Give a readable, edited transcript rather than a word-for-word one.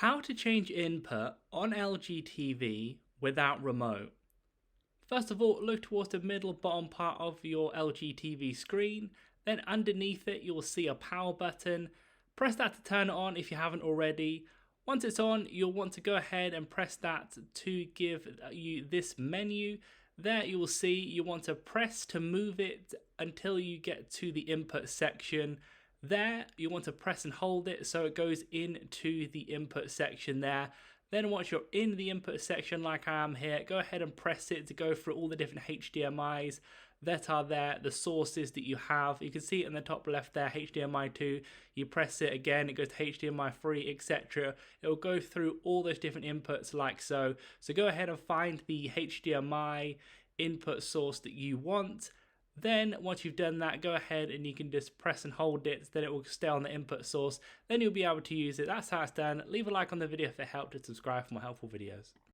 How to change input on LG TV without remote. First of all, look towards the middle bottom part of your LG TV screen. Then underneath it, you will see a power button. Press that to turn it on if you haven't already. Once it's on, you'll want to go ahead and press that to give you this menu. There you will see you want to press to move it until you get to the input section. There you want to press and hold it so it goes into the input section there. Then once you're in the input section like I am here, go ahead and press it to go through all the different HDMIs that are there, the sources that you have. You can see it in the top left there, HDMI 2. You press it again, it goes to HDMI 3, etc. It will go through all those different inputs like so. So go ahead and find the HDMI input source that you want. Then once you've done that, go ahead and you can just press and hold it, then it will stay on the input source. Then you'll be able to use it. That's how it's done. Leave a like on the video if it helped, and subscribe for more helpful videos.